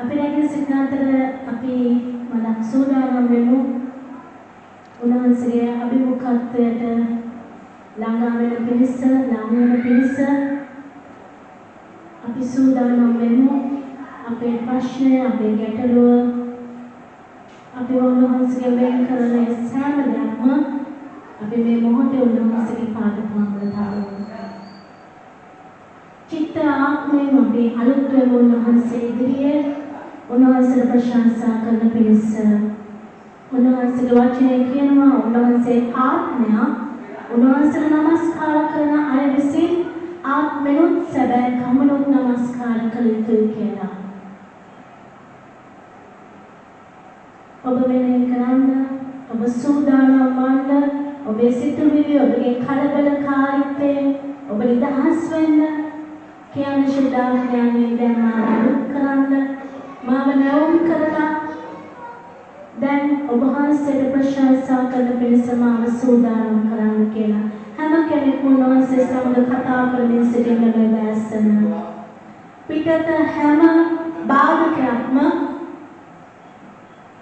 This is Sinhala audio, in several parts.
අපි නැගින සිද්ධාන්තර අපි මලක් සූදානම් වෙමු. උන්වහන්සේගේ අභිමුඛත්වයට ළඟා වෙන පිරිස අපි සූදානම් වෙමු. අපේ ප්‍රශ්නය, අපේ ගැටලුව අපි උන්වහන්සේගේ වෙන් කරන සෑම දෙයක්ම අපි මේ මොහොතේ උන්වහන්සේගේ පාද පහළ දාමු. චිත්ත ආත්මයෙන් අපි අලුත් වෙමු උන්වහන්සේ ඉදිරියේ. උන්වහන්සේට ප්‍රශංසා කරන පිරිස. උන්වහන්සේගේ වචනේ කියනවා උන්වහන්සේ ආත්මය උන්වහන්සේට නමස්කාර කරන අය විසින් ආත්මෙනුත් සැබෑ කමනුත් නමස්කාර කළ යුතුයි කියලා. ඔබ වෙනේ කරන්න, ඔබ සූදානම් වන්න, ඔබේ සිතුවිලි, ඔබගේ කලබලකාරීත්වය, ඔබ නිදහස් වෙන්න කියන ශුද්ධාත්මයන්ගෙන් දැන් මාව දුක් කරන්න, මාව නැවුම් කරලා දැන් ඔබ වහන්සේට ප්‍රශංසා කරන පිරිස මාව සූදානම් කරන්න කියලා. හැම කෙනෙක්ම උන්වහන්සේ සමග කතා කරමින් සිටින්න බැස්සන. පිටත හැම බාධකයක්ම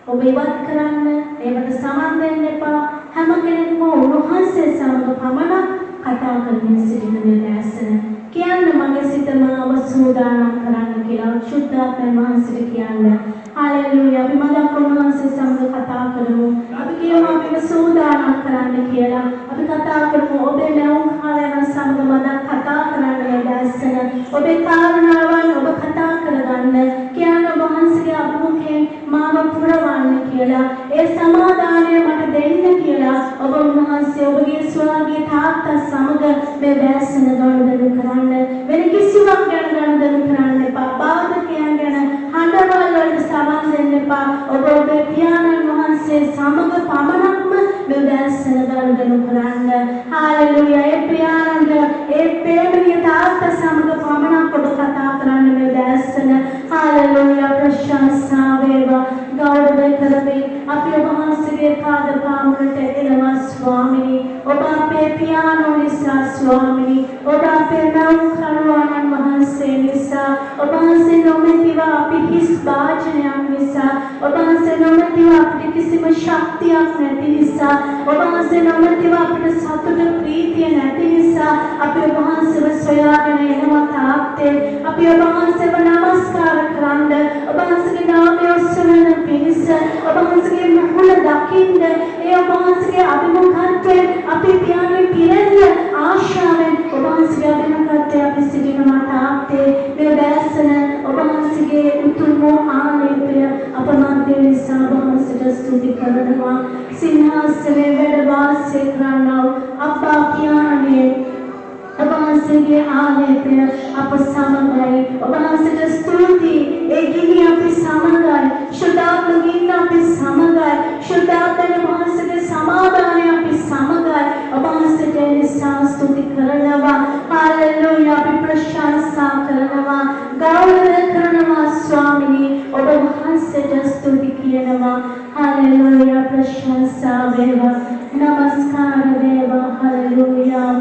ඔබ ඉවත් කරන්න, ඒවට සමන් දෙන්න එපා. හැම කෙනෙක්ම උන්වහන්සේ සමග පමණක් කතා කරමින් සිටින්න බැස්සන. කියන්න මගේ සිත මාව සූදානම් කරන්න කියලා ශුද්ධාත්මයන් වහන්සේට කියන්න. හාලෙලූයා. අපි මලක් උන්වහන්සේ සමග කතා කරමු. අපි කියමු අපිව සූදානම් කරන්න කියලා. අපි කතා කරමු ඔබේ නැවුම් කාලයන් සමග මලක් කතා කරන්න දැස්සන. ඔබේ කාරණාවන් ඔබ කතා කරගන්න. කියන්න ඔබ වහන්සේගේ අභිමුඛයෙන් මාව පුරවන්න කියලා. ඒ සමාදානය මට දෙන්න කියලා ඔබ උන්වහන්සේ ඔබගේ ස්වර්ගීය තාත්තා සමග මේ දැස්සන ගනුදෙනු කරන්න. වෙන කිසිවක් ගැන ගනුදෙනු කරන්න එපා. බාධකයන් ගැන හඬවල් වලට සවන් දෙන්න එපා. ඔබ ඔබේ පියාණන් වහන්සේ සමග පමණක්ම මේ දැස්සන ගනුදෙනු කරන්න. හාලෙලූයා. ඒ පියාණන්ට ඒ ප්‍රේමණීය තාත්තා සමග පමණක් ඔබ කතා කරන්න මේ දැස්සන. හාලෙලූයා. ප්‍රශංසා වේවා. ගෞරවය කරමින් අපි ඔබ වහන්සේගේ පාද පාමුලට එනවා ස්වාමීනි. ඔබ අපේ පියාණෝ නිසා ස්වාමීනි. ඔබ අපේ නෞකරවණන් වහන්සේ නිසා. ඔබ වහන්සේ නොමැතිව අපි හිස් වාචනයක් නිසා. ඔබ වහන්සේ නොමැතිව අපිට කිසිම ශක්තියක් නැති නිසා. ඔබ වහන්සේ නොමැතිව අපිට සතුට ප්‍රීතිය නැති නිසා අපි ඔබ වහන්සේව සොයාගෙන එනවා තාත්තේ. අපි ඔබ වහන්සේව නමස්කාර කරන්න. ඔබ වහන්සේගේ නාමය ඔස්සවන පිණිස ඔබ වහන්සේගේ මුහුණ දකින්න. ඒ ඔබ වහන්සේගේ අභිමුඛත්වයෙන් අපි පියාණන් පිරෙන්න ආශාවෙන් ඔබ වහන්සේගේ අභිමුඛත්වයෙන් අපි සිටිනවා තාත්තේ. මේ දැසන ඔබ වහන්සේගේ උතුම් ආලේපය අප මැද නිසා ඔබ වහන්සේට ස්තුති කරනවා. සිංහාසනයේ වැඩ වාසය කරනව අප්පා පියාණනේ ඔබ වහන්සේගේ ආලේපය අප සමගයි. ඔබ වහන්සේට ස්තුතියි. ඒ ගිනි අපි සමගයි. ශුද්ධාත්ම ගින්න අපි සමගයි. ශුද්ධාත්ම වහන්සේගේ සමාදානය අපි සමගයි. ඔබ වහන්සේට නිසා ස්තුති කරනවා. හාලෙලූයා. අපි ප්‍රශංසා කරනවා. ගෞරව කරනවා ස්වාමීනි. ඔබ වහන්සේට ස්තුති කියනවා. හාලෙලූයා. ප්‍රශංසා වේවා. නමස්කාර වේවා. හාලෙලූයා.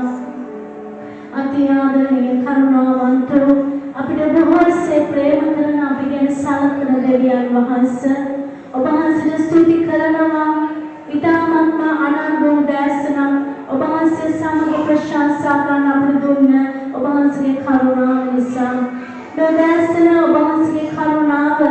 අති ආදරණීය කරුණාවන්ත අපිට බොහෝසේ ප්‍රේම කරන අපි ගැන සලකන දෙවියන් වහන්සේ ඔබ වහන්සේට ස්තුති කරනවා. ඊටමත්ම අනර්ගෝ දැසනම් ඔබ වහන්සේ සමග ප්‍රශංසා කරන අපිට දුන්න ඔබ වහන්සේගේ කරුණාව නිසා. දැසන ඔබ වහන්සේගේ කරුණාව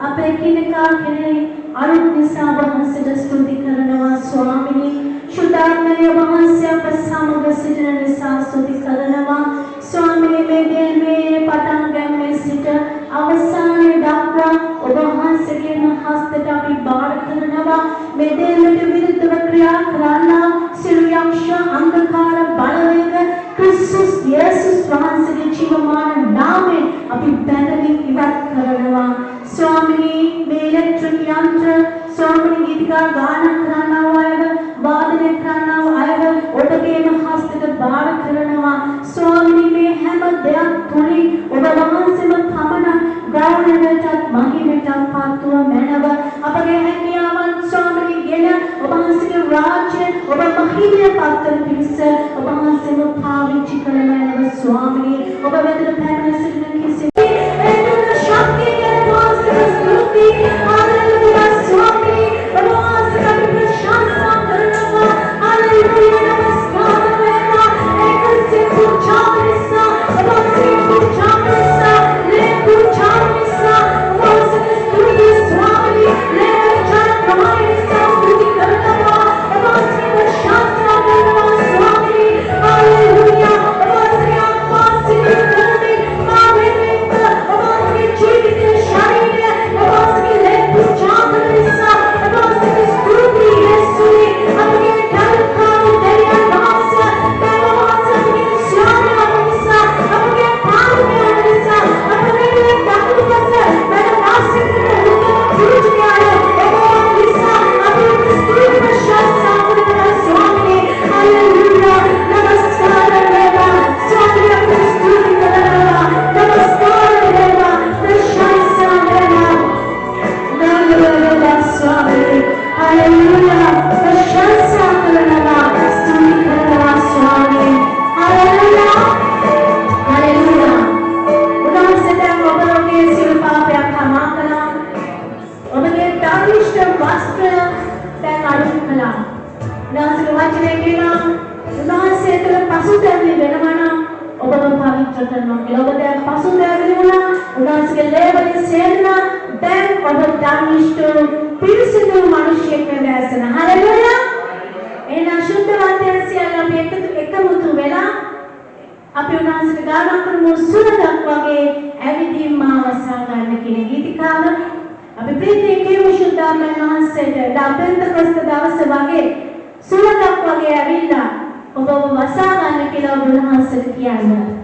අපේ කිනකා කෙරෙහි අරුත් නිසා ඔබ වහන්සේට ස්තුති කරනවා ස්වාමීනි. ශුද්ධාත්මය ඔබ වහන්සේ අප සමග සිටින නිසා ස්තුති කරනවා ස්වාමීනි. මේ පටන් ගැනීම සිට අවසානයේ දක්වා ඔබ වහන්සේගේ හස්තයට අපි බාර කරනවා. මේ දෙයට විරුද්ධව ක්‍රියා කරනා සිළු යක්ෂ අන්ධකාර බලවේග ක්‍රිස්තුස් යේසුස් වහන්සේගේ ජීවමාන නාමයෙන් අපි බැඳමින් ඉවත් කරනවා ස්වාමීනි. මේ ඉලෙක්ට්‍රික් යන්ත්‍ර ස්වාමීනි ගීතිකා ගාන කරනවා අයව වාදනය කරනවා අයව ඔබගේම හස්තයට බාර කරනවා ස්වාමීනි. මේ හැම දෙයක් තුලින් ඔබ වහන්සේම පමණ ගෞරවයටත් මහිමයටත් පාත්ව මැනව අපගේ හැකියාවන් ස්වාමීනි ගෙන ඔබ වහන්සේගේ රාජ්‍ය ඔබ මහිමය පත්වන පිණිස ඔබ වහන්සේම පාවිච්චි කරන ස්වාමීනි. ඔබ වෙත පැමිණ සිටින කිසි ශක්තිය ගැන සූත්‍රයේදී උන්වහන්සේගේ ලේබලේ සේදනා දැන් ඔබ ධම්මිෂ්ඨ පිරිසිදු මිනිසෙක් වෙනසන හලෙලුයා එන ශුද්ධවන්තයන් සියල්ල අපි එකමුතු වෙලා අපි උන්වහන්සේට ගාන කරමු සුරදක් වගේ ඇවිදින් මාවසා ගන්න කියන ගීතිකාව අපි ප්‍රීතිය කියමු ශුද්ධාත්මයන් වහන්සේට දාපෙන්තකොස්ත දවස වගේ සුරදක් වගේ ඇවිල්ලා ඔබව වසා ගන්න කියලා ඔබ උන්වහන්සේට කියන්න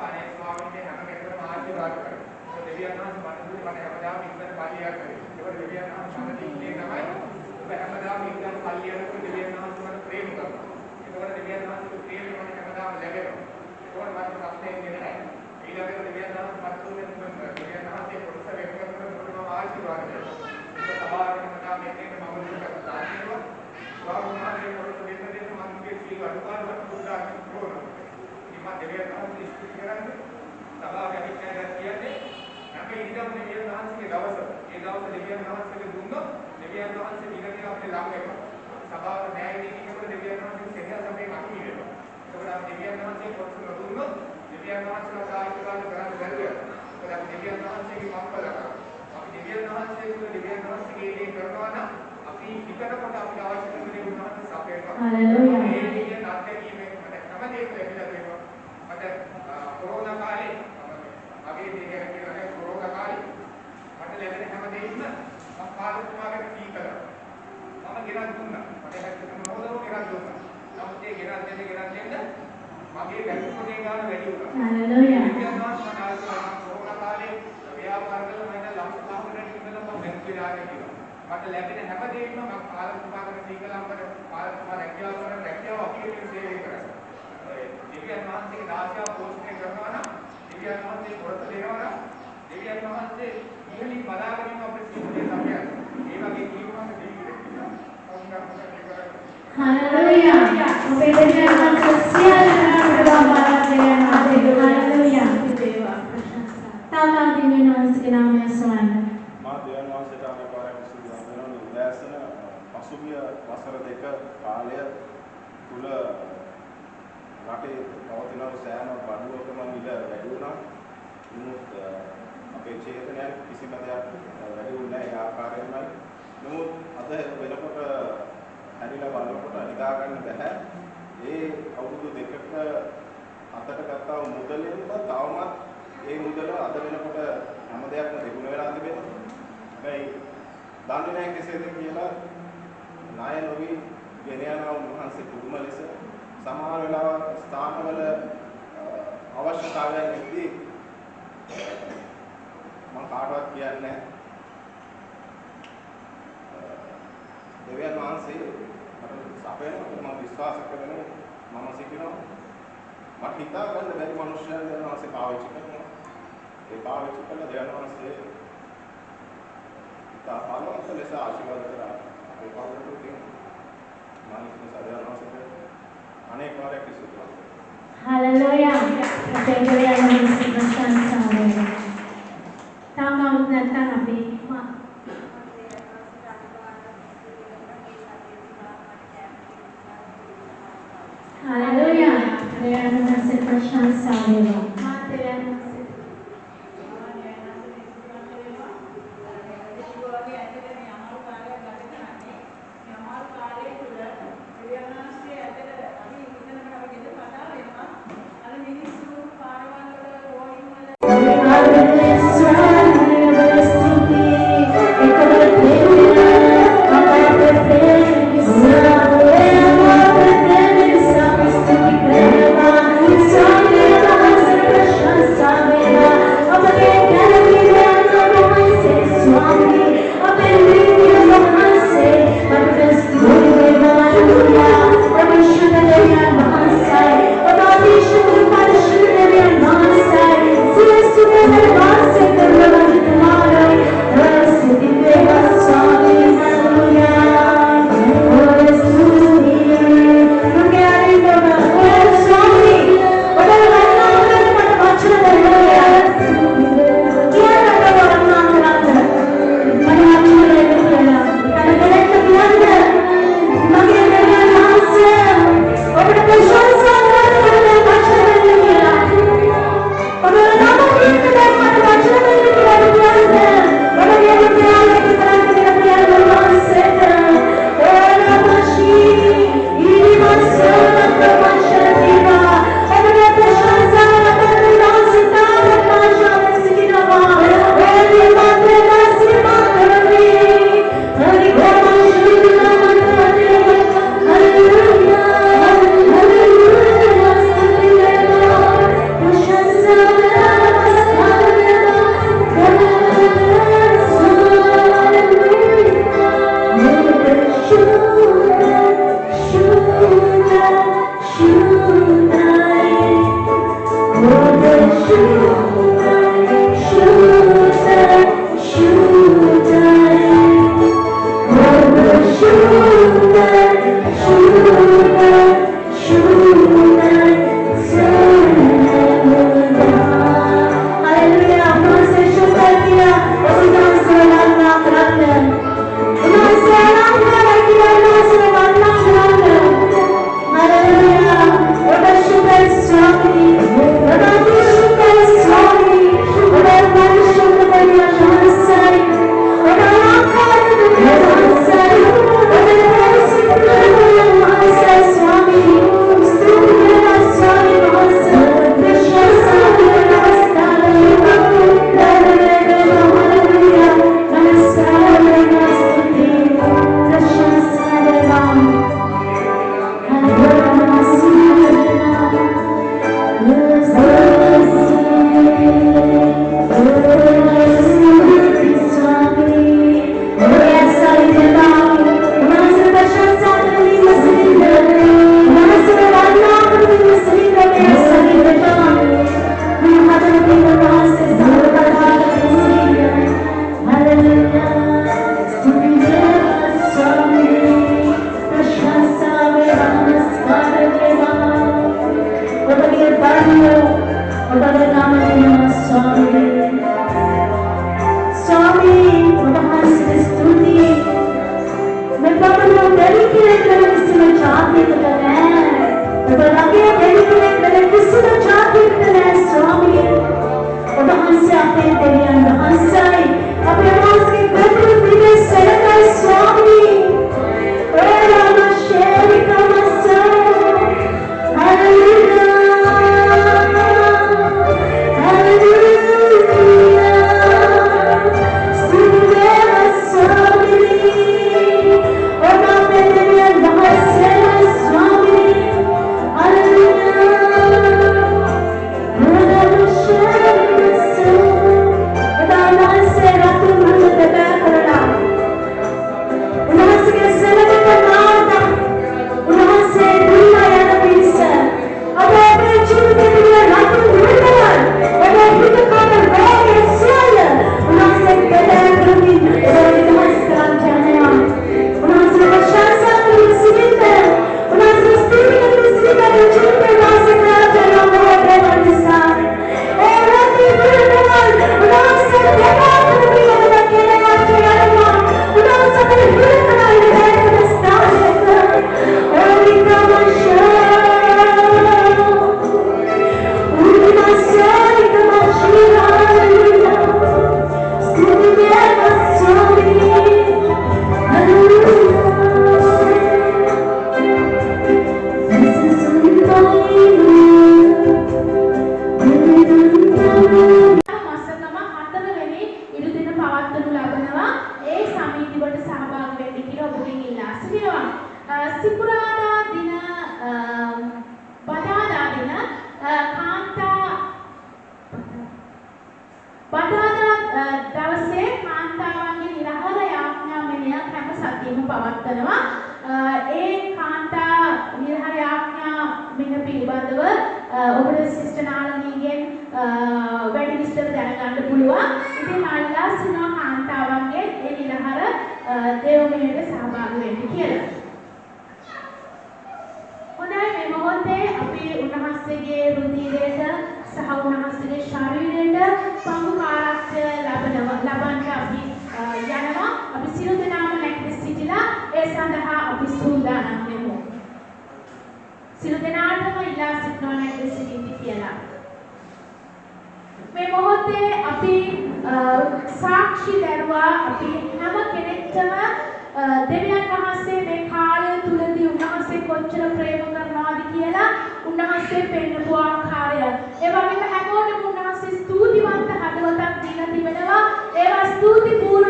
අනේ ස්වාමීන් හැම කෙනෙකුටම ආශිර්වාද කරනවා. ඒක දෙවියන් වහන්සේ මට දුන්නේ මට හැමදාම ඉස්සර පල්ලියක් කරේ. ඒක දෙවියන් වහන්සේ මට දීන්නේ තමයි. ඔබ හැමදාම ඉස්සර පල්ලියකට දෙවියන් වහන්සේ මට ප්‍රේම කරනවා. ඒකවල දෙවියන් වහන්සේගේ ප්‍රේමය මට හැමදාම ලැබෙනවා. ඒකවල මට ප්‍රශ්නයක් නැහැ. ඊළඟට දෙවියන් වහන්සේ මට දුන්නේ දෙවියන් වහන්සේ කොටස වෙන කරනකොට මම ආශිර්වාද කරනවා. ඒක සභාවේ හැමදාම මේකේ මම දුන්නට ආශිර්වාද. ස්වාමීන් වහන්සේ කොටස වෙන දෙයක් මම කියේ සීල අනුපාතවත් පුදා කරනවා. මම දෙවියන් වහන්සේ ඉස්තිරි කරන්නේ සභාවේ අධිකාරියක් කියන්නේ හැම ඉරිදම දෙවියන් වහන්සේගේ දවස. ඒ දවස දෙවියන් වහන්සේට දුන්නොත් දෙවියන් වහන්සේ ඊළඟට අපිට ළඟ වෙනවා. සභාවට න්‍යාය දීනකොට දෙවියන් වහන්සේ සෙනෙහස අපේ අකී වෙනවා. ඒකෝට අපි දෙවියන් වහන්සේ කොටස නොදුන්නොත් දෙවියන් වහන්සේලා ආශිර්වාද කරන්න බැරි වෙනවා. ඒකෝට අපි දෙවියන් වහන්සේගේ මක්කල කරනවා. අපි දෙවියන් වහන්සේ තුළ දෙවියන් වහන්සේගේ දේ කරනවා නම් අපි හිතනකොට අපිට අවශ්‍ය කරන දේ උන්වහන්සේ සපයනවා. හලෙලූයා. මේ කියන අත්දැකීමෙන් මට හැමදේම ලැබිලා තියෙනවා. මට කොරෝනා කාලේ මගේ දෙවියන් කියන්නේ කොරෝනා කාලේ මට ලැබෙන හැමදේම මම පාලතුමාගේ ටී කරා. මම ගෙනත් දුන්නා. මට හැකියාව මොනවද ගෙනත් දුන්නා. නමුත් ඒ ගෙනත් දෙන්න මගේ වැටුපේ ගාන වැඩි වුණා. හලෙලූයා. කොරෝනා කාලේ ව්‍යාපාර කරලා මම ලක්ෂ 5කට ඉඳලා මම බැංකුවේ දාගෙන ඉන්නවා. මට ලැබෙන හැමදේම මම පාලතුමාගේ ටී කළා. මට පාලතුමා රැකියාව අපිට සේවය කරා. දෙවියන් වහන්සේගේ දාසියාව පෝෂණය කරනවා නම් දෙවියන් වහන්සේ කොරත දෙනවා නම් දෙවියන් වහන්සේ ඉහළින් බලාගෙන ඉන්න අපේ සිහිනේ තමයි. ඒ වගේ ජීවමාන දෙවියෙක් ඉන්නවා. හලෙලූයා. ඔබේ දෙවියන් වහන්සේ සියල්ල කරනවා හලෙලූයා. දේවා ප්‍රශංසා. තාම දෙවියන් වහන්සේගේ නාමය සවන්න. මා දෙවියන් වහන්සේට අනුපාරක් සිදුවන වෙන උදෑසන පසුගිය වසර දෙක කාලය තුල රටේ පවතින සෑම බඩුවකම මිල වැඩි වුණා. නමුත් අපේ චේතනයන් කිසිම දෙයක් වැඩි වුණේ නැහැ. ඒ ආකාරයෙන්මයි. නමුත් අද වෙනකොට හැරිලා බලනකොට නිදා ගන්න බෑ. ඒ අවුරුදු දෙකක අතට ගත්තා මුදලෙන්ම තවමත් ඒ මුදල අද වෙනකොට හැම දෙයක්ම දෙගුණ වෙලා තිබෙනවා. හැබැයි දන්නේ නැහැ කෙසේද කියලා ණය නොවි ගෙන යනවා උන්වහන්සේ පුදුම ලෙස සමහර වෙලාව ස්ථානවල අවශ්‍යතාවයන් ඉදී මම කාටවත් කියන්නේ නැහැ. දෙවියන් වහන්සේ මට සපයනවා මම විශ්වාස කරනවා මම සිටිනවා. මට හිතා ගන්න බැරි මනුෂ්‍යයන් දෙවියන් වහන්සේ පාවිච්චි කරනවා. ඒ පාවිච්චි කළ දෙවියන් වහන්සේ තාපලවත් ලෙස ආශිර්වාද කරා. ඒ පාවිච්චි තියෙනවා. මානසික සාධාරණ වහන්සේ අනේක වාරයක් ඉස්සුවා. හලෙලූයා. අපේ දෙවියන් වහන්සේ ප්‍රශංසා වේවා. තාම නැත්නම් අපි හලෙලූයා. දෙවියන් වහන්සේ ප්‍රශංසා වේවා. මා දෙවියන් වහන්සේ මිනිස්සු පාරවල් වල ආරාධනා ස්වාමී. ස්වාමී වහන්සේ ස්තුතියි. मैं बाबा डेली के लिए मेरे किसी में चाहती तो नहीं बाबा लगे डेली के लिए मेरे किसी में चाहती तो नहीं स्वामी बाबा हंसे आते तेरे अंदर हंसाई अपने मास के बेटे बिना सड़का स्वामी ओ रामा शेरी का मस्सा हालेलुया हालेलुया स्तुति स्वामी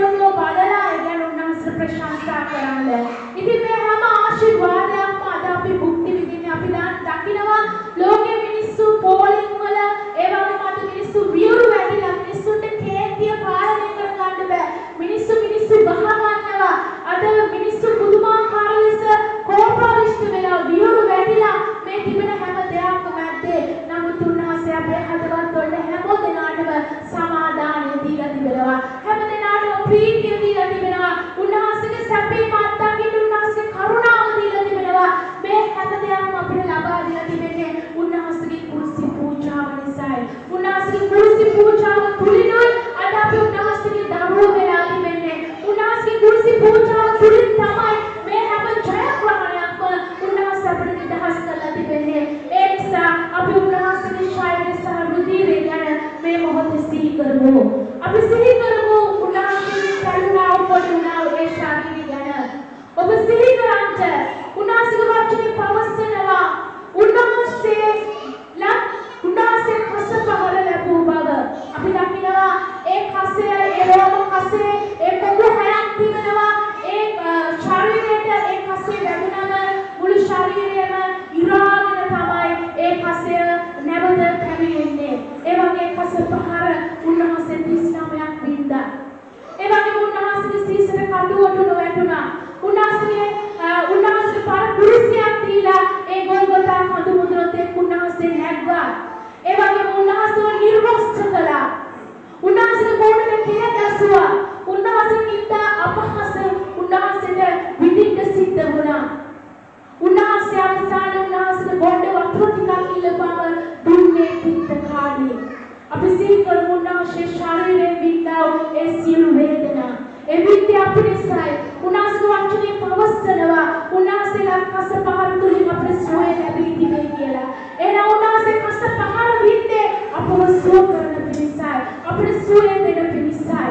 අපි සිහි කරමු උන්වහන්සේ ශරීරයෙන් විඳා ඒ සියලු වේදනා ඒ විද්‍ය අපිරිසයි උන්වහන්සේ වචනේ පවස්සනවා උන්වහන්සේලා කස පහර තුලින් අපේ සුවය ලැබී තිබේ කියලා එන උන්වහන්සේ කස පහර විද්දේ අපව සුව කරන පිණිසයි අපේ සුවය දෙන පිණිසයි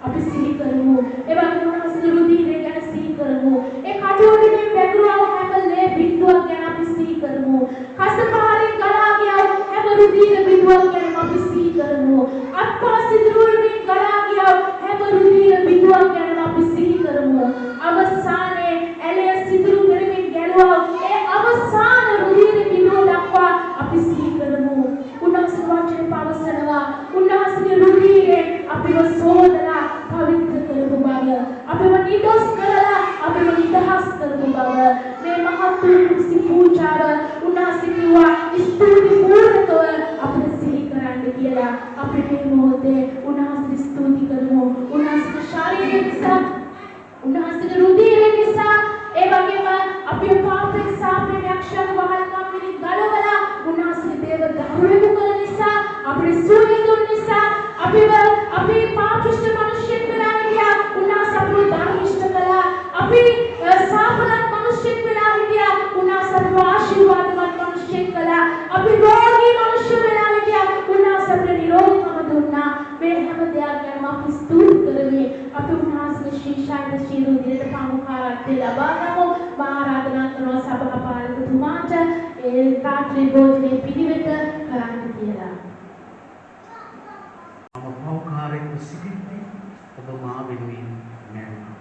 අපි සිහි කරමු ඒ වගේම උන්වහන්සේ රුධිරය ගැන සිහි කරමු ඒ කටුවටින් වැගුරුව හැම ලේ බිඳුවක් ගැන අපි සිහි කරමු කස පහරින් ගලා ගියා හැම රුධිර බිඳුවක් ගැන අපි සිහි කරමු අත්පා සිදුරුවලින් ගලා ගියා හැම රුධිර බිඳුවක් ගැන අපි සිහි කරමු අවසානයේ ඇලේ සිදුරු කරමින් ගැලුවා ඒ අවසාන රුධිර බිඳුව දක්වා අපි සිහි කරමු උන්වහන්සේ වචනේ පවසනවා උන්වහන්සේගේ රුධිරේ අපිව සෝදලා පවිත්‍ර කරපු බව අපිව නිදොස් කරලා අපිව නිදහස් කරපු බව මේ මහත් කුසි පූජාව උන්වහන්සේ කිව්වා ස්තුති පූර්ණකව අපිට සිහි කරන්න කියලා අපි මේ මොහොතේ උන්වහන්සේ ස්තුති කරමු උන්වහන්සේගේ ශරීරය නිසා උන්වහන්සේගේ රුධිරය නිසා ඒ වගේම අපේ පාපේ සාපේ යක්ෂණ වහල්කම් වලින් ගලවලා උන්වහන්සේගේ දේව දහුවෙමු කළ නිසා අපේ සුවය දුන්න නිසා අපේ පාපිෂ්ඨ මිනිස්සෙක් වෙලා හිටියා උන්වහන්සේ අපේ ධර්මිෂ්ඨ කළා අපි සාපලත් මිනිස්සෙක් වෙලා හිටියා උන්වහන්සේ අපේ ආශිර්වාදවත් මිනිස්සෙක් කළා අපි රෝගී මිනිස්සු වෙලා හිටියා උන්වහන්සේ අපේ නිරෝගීකම දුන්නා මේ හැම දෙයක් ගැන අපි ස්තුති කරමි අපි උන්වහන්සේගේ ශිෂ්‍යයන්ට ශීල විදියට පමුකාරත්වය ලබා ගමු මා ආරාධනා කරනවා සභාපාලකතුමාට ඒ රාත්‍රී භෝජනයේ පිළිවෙත කරන්න කියලා පෞකාරයෙක් සිටින්නේ ඔබ මා වෙනුවෙන් මැරුණා.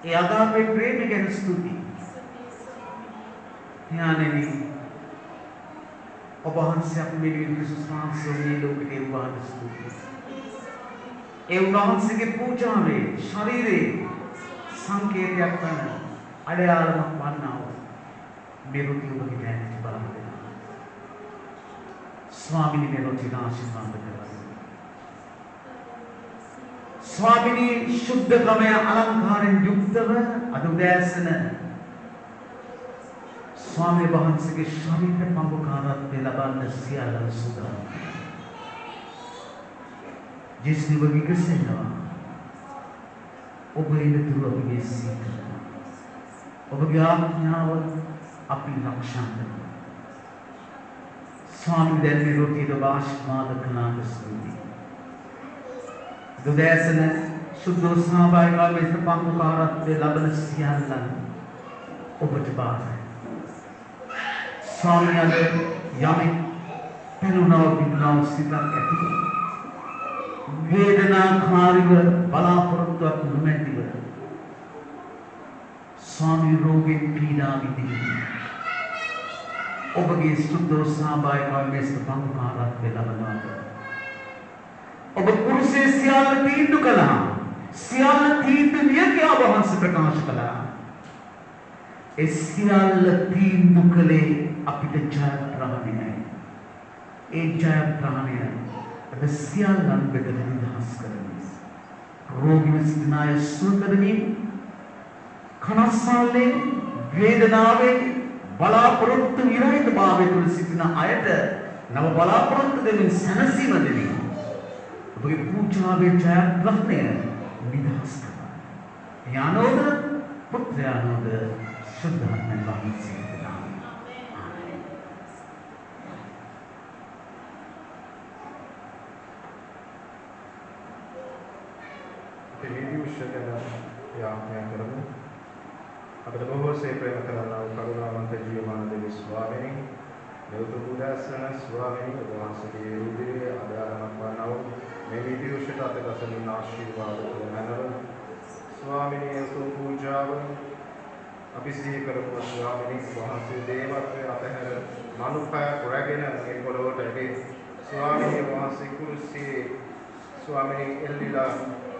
ඒ අගාපේ ප්‍රේමය ගැන ස්තුතියි. ඥානෙනි ඔබ වහන්සේ අප වෙනුවෙන් ක්‍රිස්තුස් වහන්සේ මේ ලෝකෙට එව්වාට ස්තුතියි. ඒ උන්වහන්සේගේ පූජාවේ ශරීරයේ සංකේතයක් වන අඩයාලමක් වන්නා වූ මේ රුධි ඔබගේ දැනෙන්න බලන්න. स्वामिनी ने रोटी आशीर्वाद करवाई स्वामिनी शुद्ध क्रमय अलंकार युक्तव अदुदयसन स्वामी वහන්සේ ගේ ශරීර පඹකාරත්වය ලබන්න සියල්ල සුදා ජීස්නිව විකසෙනවා ඔබ ඉදතුරු අපගේ සීත ඔබගේ ආඥාව අපි රක්ෂා කරනවා स्वामी දැන් මේ රොටියට වාස්මාද කනාද ස්තුති. දුදෑසන සුද්ධ සහභාගීව මෙත පංගුකාරත්වයේ ලබන සියල්ලන් ඔබට බාරයි. ස්වාමී අද යමෙක් පෙනුනව පිටුනව සිතක් ඇති වේදනාකාරීව බලාපොරොත්තුවක් නොමැතිව ස්වාමී රෝගී පීඩා විඳිනවා. ඔබගේ සුද්ධෝසාභායකව මෙස්ත පංගුකාරත්වය ලබනවාද ඔබ පුරුෂය සියල්ල තීන්දු කළා සියල්ල තීන්දු නියකය ඔබ වහන්සේ ප්‍රකාශ කළා ඒ සියල්ල තීන්දු කළේ අපිට ජයග්‍රහණයයි ඒ ජයග්‍රහණය අද සියල්ලන් බෙදලා නිදහස් කරමින් රෝගීව සිටින අය සුව කරමින් කනස්සල්ලෙන් වේදනාවෙන් බලාපොරොත්තු විරහිත භාවය තුළ සිටින අයට නව බලාපොරොත්තු දෙමින් සැනසීම දෙමින් ඔබගේ පූජාවේ ජයග්‍රහණය නිදහස් කරනවා. යානෝද පුත්‍රයානෝද සුද්ධාත්මෙන් වහන්සේගේ නාමයෙන්. ආමේන්. දෙවියන්ෂකන යාඥා කරමු. අපට බොහෝසේ ප්‍රේම කරනා වූ කරුණාවන්ත ජීවමාන දෙවි ස්වාමීනි ලෝක පුදාසන ස්වාමීනි වහන්සේගේ රුධිරය අදාළමක් වන්නා වූ මේ විදිහට අතකසමින් ආශිර්වාද කරනව ස්වාමීනි උතුම් පූජාව අපි සිහි කරමු ස්වාමීනි වහන්සේ දේවත්වයේ අතහැර මනුපයක් රැගෙන මේ පොළොවට ඇදී ස්වාමීනි වහන්සේ කුරුසියේ ස්වාමීනි එල්ලිලා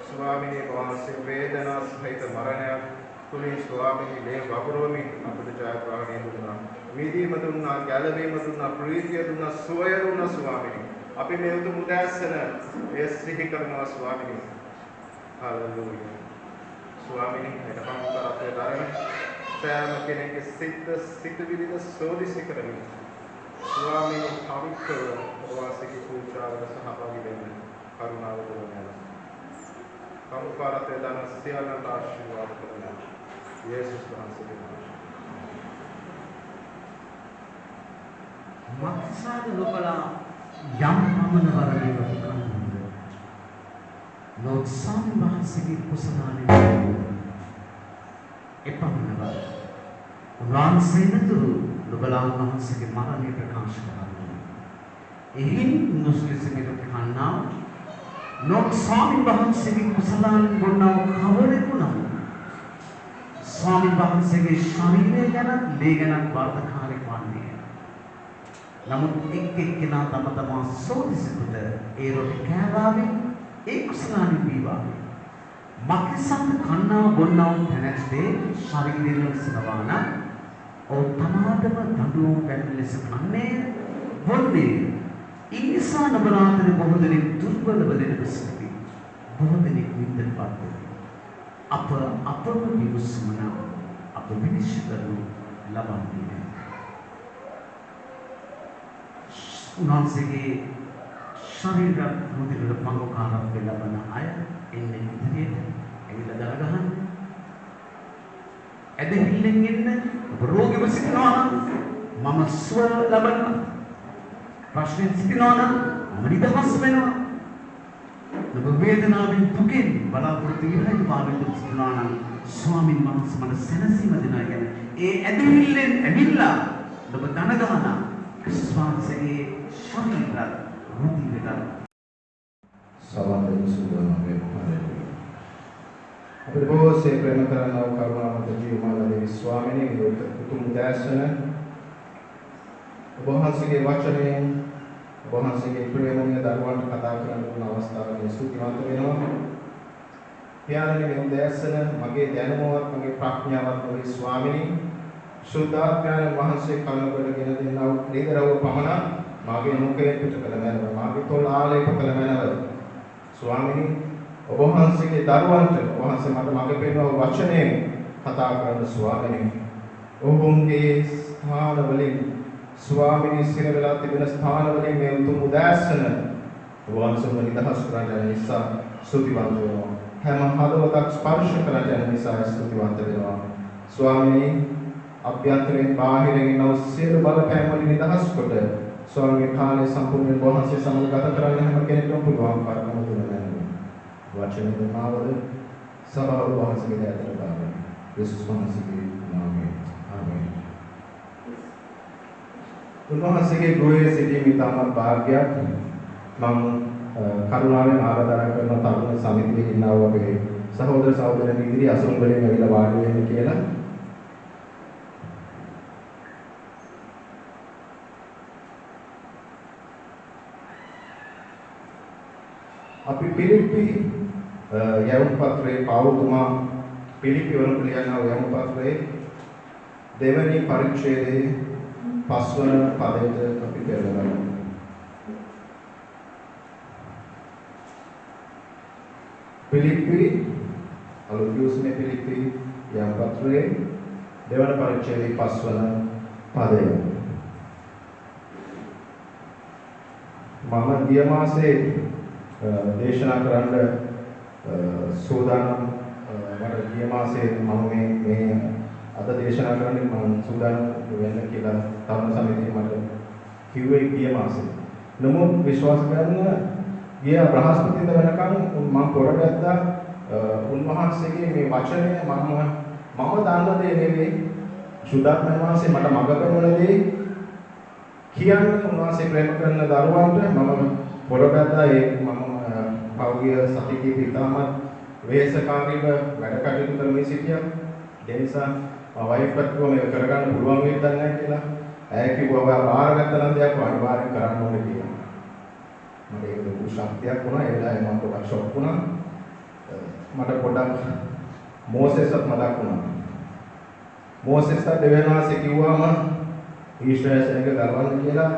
ස්වාමීනි වහන්සේ වේදනා සහිත මරණයක් තුලින් ස්වාමීනි ලේ වගුරුවමින් අපට ජයග්‍රහණය දුන්නා. මිදීම දුන්නා, ගැලවීම දුන්නා, ප්‍රීතිය දුන්නා, සුවය දුන්නා ස්වාමීනි. අපි මේ උතුම් උදෑසන ඒ සිහි කරනවා ස්වාමීනි. හල්ලෙලූයා. ස්වාමීනි මේක පංචතරත්වයේ ධර්ම සෑම කෙනෙකුගේ සිත විවිධ සෝදිසි කරමින් ස්වාමීන් පවිත්‍ර වාසික පූජාවට සහභාගී වෙන්න කරුණාව කරන්න. කමුකාරතේ දන සියල්ලන්ට ආශිර්වාද කරන්න. යේසුස් වහන්සේගේ නාමයෙන්. මක්සාද ලොකලා යම් පමණ වරදී වතුකන්ද ලෝක සම්භාසිකී කුසලානේ එපමණව උන්වහන්සේනතුරු ලොබලාන් වහන්සේගේ මරණය ප්‍රකාශ කරනවා. එහින් නුස්ලිසිමිට කන්නා ලෝක ස්වාමීන් වහන්සේගේ කුසලාන් ගොන්නව කවරෙකුණා ස්වාමීන් වහන්සේගේ ශරීරය ගැන ලේ ගැන වර්ධකාරී වන්නේ. නමුත් එක් එක්කෙනා තම තමා සෝදිසිකුට ඒ රොටි කෑවාවේ ඒ කුසලානි බීවාවේ මක්සන්ත කන්නා බොන්නා තැනැත්තේ ශරීරයෙන් සනවාන ඔව් තමාටම දඬුවම් වැන්න ලෙස කන්නේ බොන්නේ ඉනිසා නබරාතේ බොහෝ දෙනෙක් දුර්වලව දෙනකසති බොහෝ දෙනෙක් නින්දපත් අපම විමුසුමන අප විනිශ්චය කරනු ලබන්නේ උන්වහන්සේගේ ශරීර මුදිරට පංගුකාරත්වය ලබන අය එන්නේ ඉදිරියට ඇවිල්ලා දර ගහන්න. ඇදහිල්ලෙන් එන්න ඔබ රෝගීව සිටිනවා නම් මම සුව ලබනවා. ප්‍රශ්නෙන් සිටිනවා නම් මම නිදහස් වෙනවා. ඔබ වේදනාවෙන් දුකෙන් බලාපොරොත්තු විරහිත භාවයෙන් සිටිනවා නම් ස්වාමීන් වහන්සේ මට සැනසීම දෙනවා කියන්නේ ඒ ඇදහිල්ලෙන් ඇවිල්ලා ඔබ දන ගහනවා. ක්‍රිස්තුස්ගේ ශරීරය රුධිරය සවන්දේ සුදුමගේ හදේ. අපේ බොහෝසේ ප්‍රේම කරනව කරුණාවන්ත ජීවමානදී ස්වාමීනි උතුම් දැසන ඔබ වහන්සේගේ වචනයෙන් ඔබ වහන්සේගේ ප්‍රේමණීය දරුවන්ට කතා කරන අවස්ථාවේ ස්තුතිවන්ත වෙනවා. පියාණනි මේ දැසන මගේ දැනුමවත් මගේ ප්‍රඥාවත් ඔබේ ස්වාමීනි සුද්ධාත්මයන් වහන්සේ කලබලගෙන දෙනා වූ නිදරව පමණ මාගේ මුඛයෙන් පිට කළ මැනව මාගේ තොල් ආලේප කළ මැනව ස්වාමීනි ඔබ වහන්සේගේ දරුවන්ට ඔබ වහන්සේ මට මඟ පෙන්වන වචනයෙන් කතා කරන ස්වාමීනි ඔවුන්ගේ ස්ථාන වලින් ස්වාමීනි සිර වෙලා තිබෙන ස්ථාන වලින් මේ උතුම් උදෑසන ඔබ වහන්සේ නිදහස් කරන නිසා ස්තුතිවන්ත වෙනවා හැම හදවතක් ස්පර්ශ කරන නිසා ස්තුතිවන්ත වෙනවා ස්වාමීනි අභ්‍යන්තරයෙන් බාහිරින් එන සියලු බලපෑම් වලින් නිදහස් කොට ස්වාමීන් කාලේ සම්පූර්ණ වහන්සේ සමග ගත කරන්න හැම කෙනෙකුටම පුළුවන් කරකම දුන්නා නේද වචන දෙමාවද සභාව වහන්සේගේ ඇතර බාරයි යේසුස් වහන්සේගේ නාමයෙන් ආමේන්. උන්වහන්සේගේ ගෘහයේ සිටීම ඉතාමත් වාග්යක් මම කරුණාවෙන් ආරාධනා කරන තරුණ සමිතියේ ඉන්නා වූ අපේ සහෝදර සහෝදරයන් ඉදිරි අසුන් වලින් ඇවිල්ලා වාඩි වෙන්න කියලා අපි පිලිප්පි යවුම් පත්‍රයේ පෞතුමා පිලිප්පි වලට ලියන යවුම් පත්‍රයේ දෙවැනි පරිච්ඡේදයේ 5 වන පදයට අපි පෙරලනවා. පිලිප්පි අලුයුස්නේ පිලිප්පි යවුම් පත්‍රයේ දෙවන පරිච්ඡේදයේ 5 වන පදය. මම ගිය මාසේ දේශනා කරන්න සූදානම් මට ගිය මාසේ මම මේ අද දේශනා කරන්නේ මම සූදානම් වෙන්න කියලා තරුණ සමිතිය මට කිව්වේ ගිය මාසේ. නමුත් විශ්වාස කරන්න ගිය බ්‍රහස්පතින්ද වෙනකන් මම පොරගත්තා උන්වහන්සේගේ මේ වචනය මම දන්න දේ නෙවෙයි සුදාත්ම වහන්සේ මට මඟ පෙන්වන දේ කියන්නේ උන්වහන්සේ ප්‍රේම කරන දරුවන්ට මම පොරගත්තා ඒ මම පෞද්ගලික සතිකී පිටාමත් වේසකාරීව වැඩ කටයුතු කරමින් සිටියා. ඒ නිසා මම වයිෆ්ට කිව්වා මේක කරගන්න පුළුවන් වෙයිද නැහැ කියලා. ඇය කිව්වා ඔයා බාරගත්තා නම් දෙයක් අනිවාර්යෙන් කරන්න ඕනේ කියලා. මට ඒක ලොකු ශක්තියක් වුණා. ඒ වෙලාවේ මම පොඩක් ෂොක් වුණා. මට පොඩක් මෝසෙස්ත් මතක් වුණා. මෝසෙස්ට දෙවියන්වහන්සේ කිව්වම ඊශ්‍රායල් සෙනඟ ගලවන්න කියලා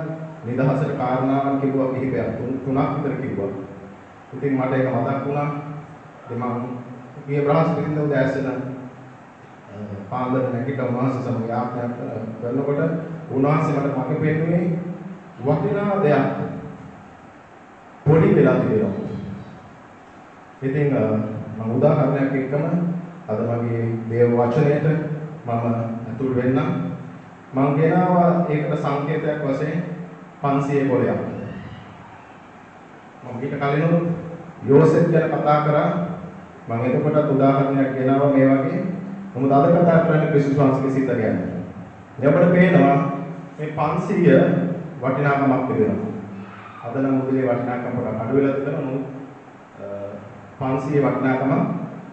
නිදහසට කාරණාවක් කිව්වා කිහිපයක් තුනක් විතර කිව්වා. ඉතින් මට ඒක මතක් වුණා. ඉතින් මම ගිය බ්‍රහස්පතින්ද උදෑසන පාන්දර නැගිට උන්වහන්සේ සමග යාත්‍රා කරනකොට උන්වහන්සේ මට මඟ පෙන්වුවේ වටිනා දෙයක් පොඩි වෙලා තිබෙනවා. ඉතින් මම උදාහරණයක් එක්කම අද මගේ දේව වචනයට මම අතුල් වෙන්නම්. මම ගෙනාවා ඒකට සංකේතයක් වශයෙන් 500 කොලයක්. මම ඊට කලින් යෝසෙෆ් ගැන කතා කරා. මම එතකොට උදාහරණයක් ගෙනාවා මේ වගේ. නමුත් අද කතා කරන්නේ ක්‍රිස්තුස් වහන්සේගේ සිත ගැන. අපිට පේනවා මේ 500 වටිනාකමක් තිබෙනවා. අද නම් මුදලේ වටිනාකම පොඩක් අඩු වෙලා තිබෙනවා. නමුත් 500 වටිනාකමක්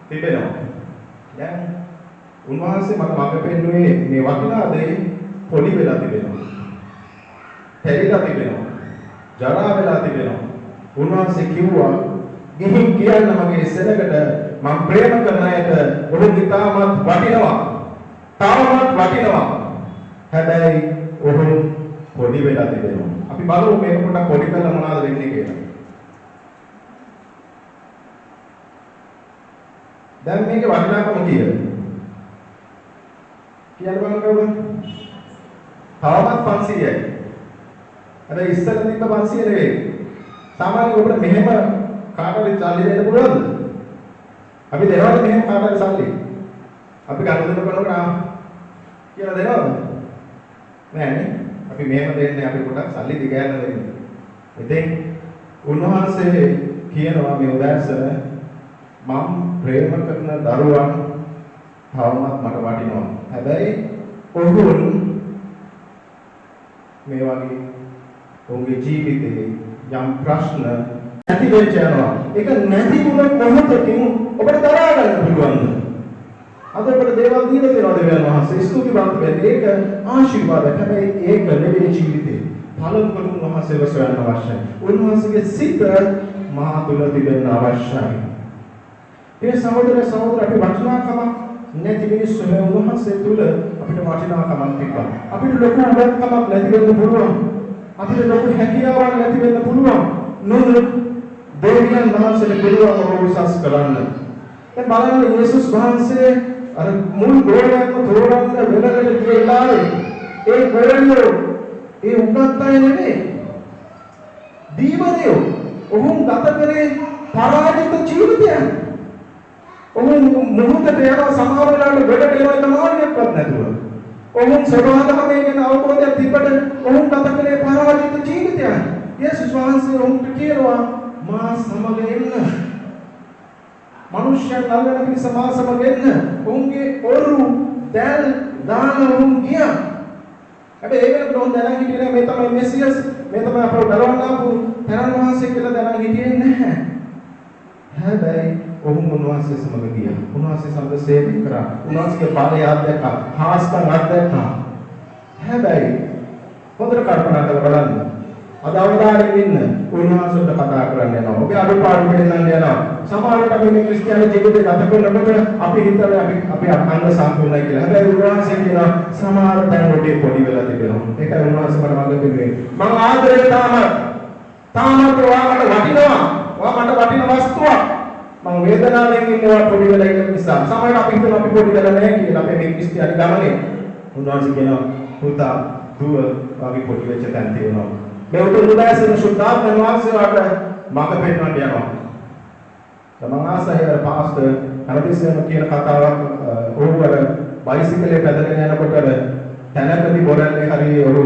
තිබෙනවා. දැන් උන්වහන්සේ මට මඟ පෙන්වුවේ මේ වටිනා දේ පොඩි වෙලා තිබෙනවා. හැරිලා තිබෙනවා. ජරා වෙලා තිබෙනවා. උන්වහන්සේ කිව්වා ගිහින් කියන්න මගේ සෙනඟට මම ප්‍රේම කරන අයට ඔබ තාමත් වටිනවා. තාමත් වටිනවා. හැබැයි ඔහු පොඩි වෙලා තිබෙනවා. අපි බලමු මේක පොඩ්ඩක් පොඩි කරලා මොනවද වෙන්නේ කියලා. දැන් මේකේ වටිනාකම කීයද? කියන්න බලන්න කවුද? තවමත් 500යි. හැබැයි ඉස්සර තිබ්බ 500 නෙවෙයි. සාමාන්‍යයෙන් ඔබට මෙහෙම කාටවත් සල්ලි දෙන්න පුළුවන්ද? අපි දෙනවද මෙහෙම කාටවත් සල්ලි? අපි ගනුදෙනු කරනවා කියලා දෙනවද? නෑනේ. අපි මෙහෙම දෙන්නේ අපි පොඩක් සල්ලි දිගෑරලා දෙන්නේ. ඉතින් උන්වහන්සේ කියනවා මේ උදාහරණ මම ප්‍රේම කරන දරුවන් තවමත් මට වටිනවා. හැබැයි ඔවුන් මේ වගේ ඔවුන්ගේ ජීවිතේ යම් ප්‍රශ්න නැති වෙච්ච යනවා. ඒක නැති වුණ මොහොතකින් ඔබට දරා ගන්න පුළුවන්ද? අද ඔබට දේවල් දීලා තියෙනවා දෙවියන් වහන්සේ ස්තුතිවන්ත වෙන්න. ඒක ආශිර්වාදයක්. හැබැයි ඒක නෙවෙයි ජීවිතේ. පළමුව උන්වහන්සේව සොයන්න අවශ්‍යයි. උන්වහන්සේගේ සිත මා තුළ තිබෙන්න අවශ්‍යයි. ඒ සහෝදර සහෝදර අපි වටිනාකමක් නැති මිනිස්සු මේ උන්වහන්සේ තුළ අපිට වටිනාකමක් තිබ්බා. අපිට ලොකු උගත්කමක් නැති වෙන්න පුළුවන්. අපිට ලොකු හැකියාවක් නැති වෙන්න පුළුවන්. නමුත් දෙවියන් වහන්සේට පුළුවන් ඔබ උසස් කරන්න. දැන් බලන්න යේසුස් වහන්සේ අර මුල් ගෝලයක්ම තෝරන්න වෙලකට ගියලා ඒ ගෝලියෝ ඒ උගත් අය නෙමෙයි. දීවරයෝ ඔවුන් ගත කරේ පරාජිත ජීවිතයක්. ඔවුන් මොහොතට යන සමහර වෙලාවට වෙලට යන මාර්ගයක්වත් නැතුව. ඔවුන් සබඳමේ ගැන අවබෝධයක් තිබ්බට ඔවුන් ගත කරේ පරාජිත ජීවිතයක්. යේසුස් වහන්සේ ඔවුන්ට කියනවා මා සමග එන්න. මනුෂ්‍යයන් ළඟට පිරිස මා සමග එන්න. ඔවුන්ගේ ඔරු දැල් දාන ඔවුන් ගියා. හැබැයි ඒ වෙනකොට ඔවුන් දැනන් හිටියේ මේ තමයි මෙසියස්, මේ තමයි අපව දරවන්න ආපු තනන් වහන්සේ කියලා දැනන් හිටියේ නැහැ. හැබැයි ඔවුන් උන්වහන්සේ සමග ගියා. උන්වහන්සේ සමග සේවය කරා. උන්වහන්සේගේ පාදයේ ආද්‍යකා, හාස්කම් ආද්‍යකා. හැබැයි හොඳට කල්පනා කරලා බලන්න. අද අවදානෙන් ඉන්න උන්වහන්සේට කතා කරන්න යනවා. ඔබේ අඩුපාඩු පෙන්නන්න යනවා. සමහරවිට අපි මේ ක්‍රිස්තියානි ජීවිතේ ගත කරනකොට අපි හිතන්නේ අපි අංග සම්පූර්ණයි කියලා. හැබැයි උන්වහන්සේ කියනවා සමහර තැන් වලදී පොඩි වෙලා තිබෙනවා. ඒකයි උන්වහන්සේ මට මඟ දෙන්නේ. මම ආදරේ තාමත් ඔයාලට වටිනවා. ඔයා මට වටින වස්තුවක්. මම වේදනාවෙන් ඉන්නවා පොඩි වෙලා ඉන්න නිසා. සමහරවිට අපි හිතනවා අපි පොඩි වෙලා නැහැ කියලා. අපේ මේ ක්‍රිස්තියානි ගමනේ උන්වහන්සේ කියනවා පුතා දුව වගේ පොඩි වෙච්ච තැන් තියෙනවා. මේ උතුම් උදාසන සුද්ධාත්ම වහන්සේලාට මඟ පෙන්වන්න යනවා. තමන් ආසයි පාස්ටර් හරදිසේම කියන කතාවක් ඔහුවර බයිසිකලේ පැදගෙන යනකොට තැනකදී බොරල්ලේ හරි ඔහු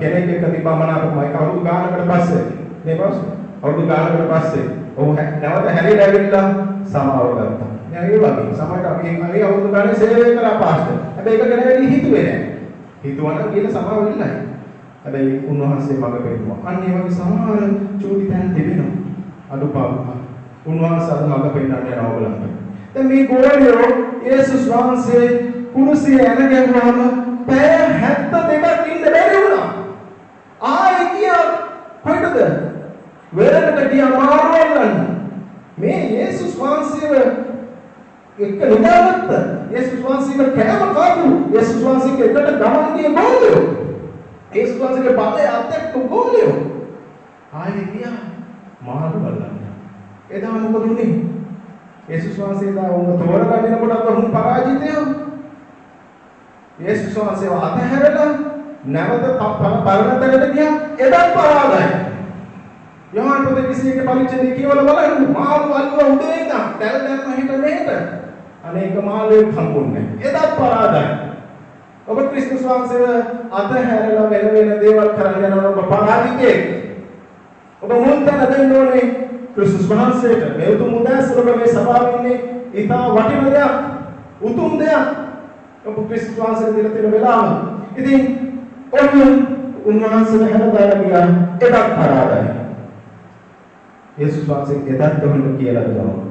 කෙනෙක් එක්ක තිබමනාපමයි කවුරු ගානකට පස්සේ මේ පාස්ටර් අවුරුදු ගානකට පස්සේ ඔහු නැවත හැරිලා ඇවිල්ලා සමාව ගත්තා. දැන් ඒ වගේ සමහරට අපි මේ අවුරුදු ගානේ සේවය කරා පාස්ටර්. හැබැයි ඒක ගැන වැඩි හිතුවේ නැහැ. හිතුවනම් කියලා සමාව වෙන්නයි. හැබැයි උන්වහන්සේ මඟ පෙන්වුවා. අන්න ඒ වගේ සමහර චූටි තැන් තිබෙනවා. අඩුපාඩු. උන්වහන්සේ අද මඟ පෙන්වන්න යනවා ඔයගලන්ට. දැන් මේ ගෝලියෝ යේසුස් වහන්සේ කුරුසියේ ඇනගෙනවම පැය 72ක් ඉන්න බැරි වුණා. ආයේ ගියා කොහෙටද? වෙරළට ගියා මාරුවල්ලන්න. මේ යේසුස් වහන්සේව එක්ක නිදාගත්ත. යේසුස් වහන්සේව කෑම කාපු. යේසුස් වහන්සේගේ එකට ගමන් ගිය ගෝලියෝ. යේසුස් වහන්සේගේ පාදයේ අත්‍යක්ක ගෝලියෝ. ආයේ ගියා මාරුවල්ලන්න. එදා මොකද වුනේ? යේසුස් වහන්සේ දා උඹ තෝරගන්නකොට උන් පරාජිතයෝ. යේසුස් වහන්සේව අතහැරලා නැවත පරණ තැනට ගියා එදත් පරාදයි. යෝහන් පොතේ 21 පරිච්ඡේදය කියවල බලන්න මාළු අල්ලුව උදේ ඉඳන් දැල් දැම්ම හිට මෙහෙට අනේක මාළුවෙක් හම්බුන්නේ එදත් පරාදයි. ඔබ ක්‍රිස්තුස් වහන්සේව අතහැරලා වෙන දේවල් කරන්න යනවා ඔබ පරාදිතෙක්. ඔබ මුල් තැන දෙන්න ඕනේ ක්‍රිස්තුස් වහන්සේට. මේ උතුම් උදෑසන ඔබ මේ සභාවේ ඉන්නේ ඊටා වටින දෙයක් උතුම් දෙයක් ඔබ ක්‍රිස්තුස් වහන්සේට දෙන තියෙන වෙලාව. ඉතින් ඔන්න උන්වහන්සේව හැරදාලා ගියා එදත් පරාදයි. යේසුස් වහන්සේ එදත් කොහොමද කියලා දෙනවා.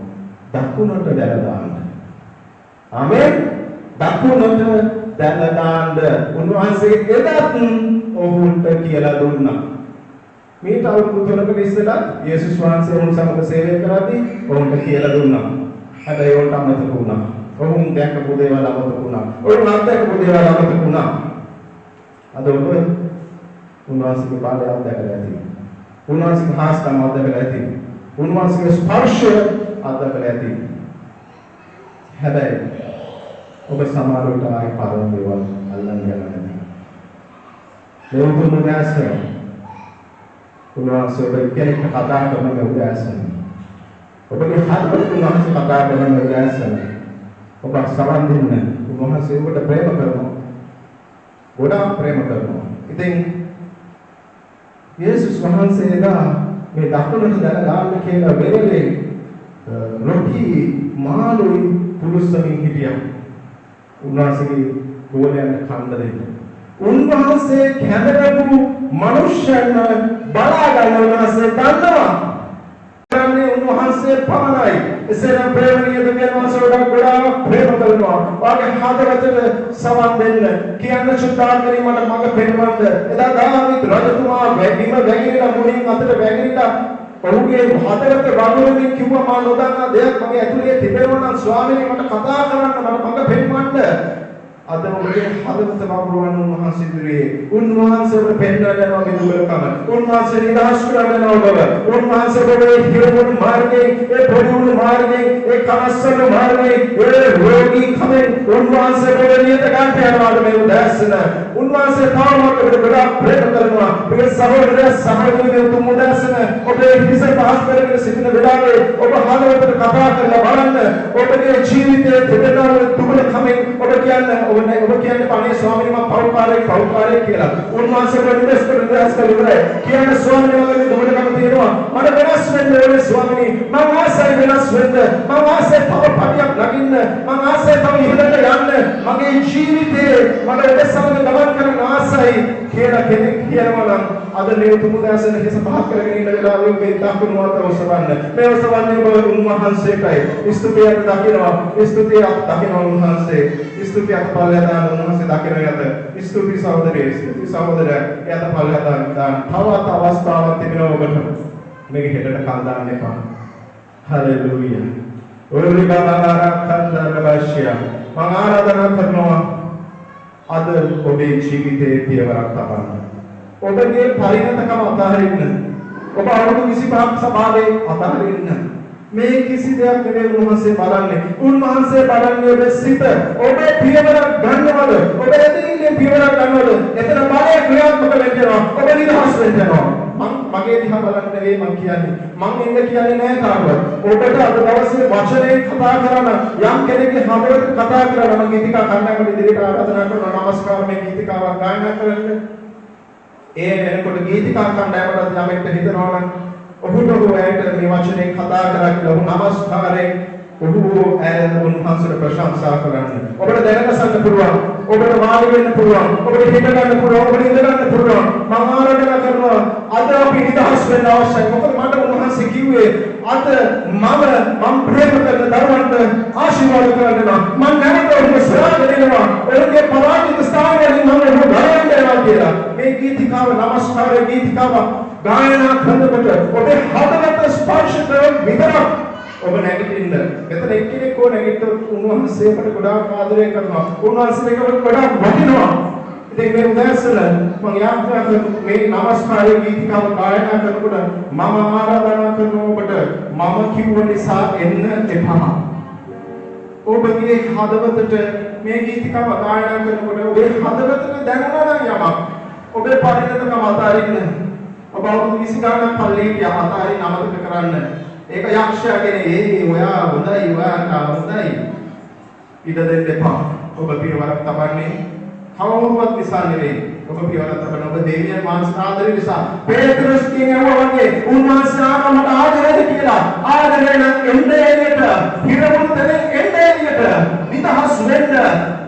දකුණට දැල දාන්න. ආමෙන්. දකුණට දැල දාන්න උන්වහන්සේ එදත් ඔවුන්ට කියලා දුන්නා. මේ අවුරුදු 3කට ඉස්සෙල්ලා යේසුස් වහන්සේ ඔවුන් සමග සේවය කරද්දී ඔවුන්ට කියලා දුන්නා. හැබැයි ඔවුන්ට අමතක වුණා. ඔවුන් දැකපු දේවල් අමතක වුණා. ඔවුන් අත්දැකපු දේවල් අමතක වුණා. අද ඔබ උන්වහන්සේගේ බලය අත්දැකලා ඇති. උන්වහන්සේගේ හාස්කම් අත්දැකලා ඇති. උන්වහන්සේගේ ස්පර්ශය අත්දැකලා ඇති. හැබැයි ඔබ සමහරවිට ආයි පරම දේවල් අල්ලන්න යනවා නැති. මේ උතුම් උදෑසන උන්වහන්සේ ඔබ කෙනෙක් කතා කරන මේ උදෑසන ඔබගේ හදවත උන්වහන්සේ කතා කරන මේ උදෑසන ඔබ සවන් දෙන්න උන්වහන්සේ ඔබට ප්‍රේම කරනවා. ගොඩාක් ප්‍රේම කරනවා. ඉතින් යේසුස් වහන්සේලා මේ දකුණට දැල දාන්න කියලා වෙලේ රොටි මාළුයි පුරුස්සමින් හිටියා. උන්වහන්සේගේ ගෝලයන් කන්න දෙන්න. උන්වහන්සේ කැඳවපු මනුෂ්‍යයන් බලා ගන්න උන්වහන්සේ දන්නවා. උන්වහන්සේ පමණයි. එසේනම් ප්‍රේමණීය දෙවියන් වහන්සේට ගොඩාක් ප්‍රේම කරනවා. වාගේ හදවතට සවන් දෙන්න. කියන්න සුද්ධාකරීමට මඟ පෙන්වන්න. එදා දාවිත් රජතුමා බිම වැగిරලා මුණින් අතට වැగిරලා ඔහුගේ හදවත වගුරුමින් කිව්වා මා නොදන්නා දෙයක් මගේ ඇතුලේ තිබෙනවා නම් ස්වාමීනි මට කතා කරන්න මට මඟ පෙන්වන්න. අද ඔබේ හදවත වගුරුවන්න උන්වහන්සේ ඉදිරියේ උන්වහන්සේට පෙන්වන්න යනවා මේ දුබලකම. උන්වහන්සේ නිදහස් කරන්න යනවා. උන්වහන්සේ ඔබේ හිරුණු මාර්ගයේ ඒ පොඩුණු මාර්ගයේ ඒ කනස්සන මාර්ගයේ ඒ රෝගී කමෙන් උන්වහන්සේ ඔබේ නියත ගන්නට යනවා මේ උදෑසන. උන්වහන්සේ තාමත් ඔබට ගොඩාක් ප්‍රේම කරනවා. මේ සහෝදර සහෝදරියෝ උතුම් උදෑසන ඔබේ හිස පහස් කරගෙන සිටින වෙලාවේ ඔබ හදවතට කතා කරලා බලන්න. ඔබගේ ජීවිතයේ තිබෙන දුබලකමෙන් ඔබ කියන්නේ ඔබ කියන්නේ අනේ ස්වාමීනි මම පෞකාරයෙක් කියලා. උන්වහන්සේ ප්‍රතිදේශ කරලා ඉවරයි. කියන්නේ ස්වාමීනි මගේ දුබලකම තියෙනවා. මට වෙනස් වෙන්න ඕනේ ස්වාමීනි. මම ආසයි වෙනස් වෙන්න. මම ආසයි තව පටියක් නගින්න. මම ආසයි තව ඉහළට යන්න. මගේ ජීවිතේ මට වෙනසක් ගමන් කරන්න ආසයි කියලා කෙනෙක් කියනවා නම් අද මේ උතුම් උදෑසන හිස පහක් කරගෙන ඉන්න වෙලාවේ මේ දකුණු අත ඔසවන්න. මේ ඔසවන්නේ ඔබ උන්වහන්සේටයි. ස්තුතියක් දකිනවා. ස්තුතියක් දකිනවා උන්වහන්සේ. ස්තුතියක් පල්ලෙහාට උන්වහන්සේ දකින යත. ස්තුති සහෝදරයේ ස්තුති සහෝදරයා යත පල්ලෙහාට දාන්න. තවත් අවස්ථාවක් තිබෙනවා ඔබට. මේක හෙටට කල් දාන්න එපා. හලෙලූයා. ඔරිබාරාකන්දරබෂිය. මම ආරාධනා කරනවා අද ඔබේ ජීවිතයේ පියවරක් තබන්න. ඔබගේ පරිණතකම අතහරින්න. ඔබ අවුරුදු 25ක් සභාවේ අතහරින්න. මේ කිසි දෙයක් නෙවෙයි උන්වහන්සේ බලන්නේ. උන්වහන්සේ බලන්නේ ඔබේ සිත. ඔබේ පියවරක් ගන්නවද? ඔබේ ඇතුළේ පියවරක් ගන්නවද? එතන බලය ක්‍රියාත්මක වෙනවා. ඔබ නිදහස් වෙනවා. මගේ දිහා බලන්න නෙවෙයි මම කියන්නේ. මම ඉන්න කියන්නේ නෑ කාටවත්. ඔබට අද දවසේ වචනේ කතා කරන යම් කෙනෙක්ගේ හදවත කතා කරන මම ගීතිකා කණ්ඩායමට ඉදිරියට ආරාධනා කරනවා නමස්කාර මේ ගීතිකාවක් ගායනා කරන්න. ඒ වෙනකොට ගීතිකා කණ්ඩායමට යමෙක්ට හිතනවා නම් ඔහුට ඔයාට මේ වචනේ කතා කරලා ඔහු නමස්කාරයෙන් ඔහු උන්වහන්සේට ප්‍රශංසා කරන්න. ඔබට දැනගන්න පුළුවන්. ඔබට වාඩි වෙන්න පුළුවන්. ඔබට හිත ගන්න පුළුවන්. ඔබට ඉඳ ගන්න පුළුවන්. මම ආරාධනා කරනවා අද අපි නිදහස් වෙන්න අවශ්‍යයි. මොකද මට උන්වහන්සේ කිව්වේ අද මම ප්‍රේම කරන දරුවන්ට ආශිර්වාද කරනවා. මම නැවත ඔබට සරාග දෙනවා. ඔබගේ පරාජිත ස්ථානවලින් මම ඔබ ගලවන්න යනවා කියලා. මේ ගීතිකාව නමස්කාරයේ ගීතිකාව ගායනා කරනකොට ඔබේ හදවත ස්පර්ශ කරන විතරක් ඔබ නැගිටින්න. මෙතන එක්කෙනෙක් ඕන නැගිට්ටොත් උන්වහන්සේට ගොඩාක් ආදරය කරනවා. උන්වහන්සේට ගොඩාක් වටිනවා. ඉතින් මේ උදෑසන මම යාත්‍රා කරන මේ නමස්කාරයේ ගීතිකාව ගායනා කරනකොට මම ආරාධනා කරනවා ඔබට මම කිව්ව නිසා එන්න එපා. ඔබගේ හදවතට මේ ගීතිකාව ගායනා කරනකොට ඔබේ හදවතට දැනෙනවා නම් යමක් ඔබේ පරිණතකම අතාරින්න. ඔබ අවුරුදු 20 ගානක් පල්ලියට යම අතාරින්න අමතක කරන්න. ඒක යක්ෂයාගෙන ඔයා හොඳයි ඔයා හොඳයි. ඉඩ දෙන්න එපා. ඔබ පියවරක් තබන්නේ කවුරුවත් නිසා නෙවෙයි. ඔබ පියවරක් තබන ඔබ දෙවියන් වහන්සේ ආදරය නිසා. පේතෘස් කියනවා වගේ උන්වහන්සේ ආනමට ආදරයද කියලා. ආදරය නම් එන්නේ එන්නට. හිරමුතෙන් එන්නේ එන්නට. නිදහස් වෙන්න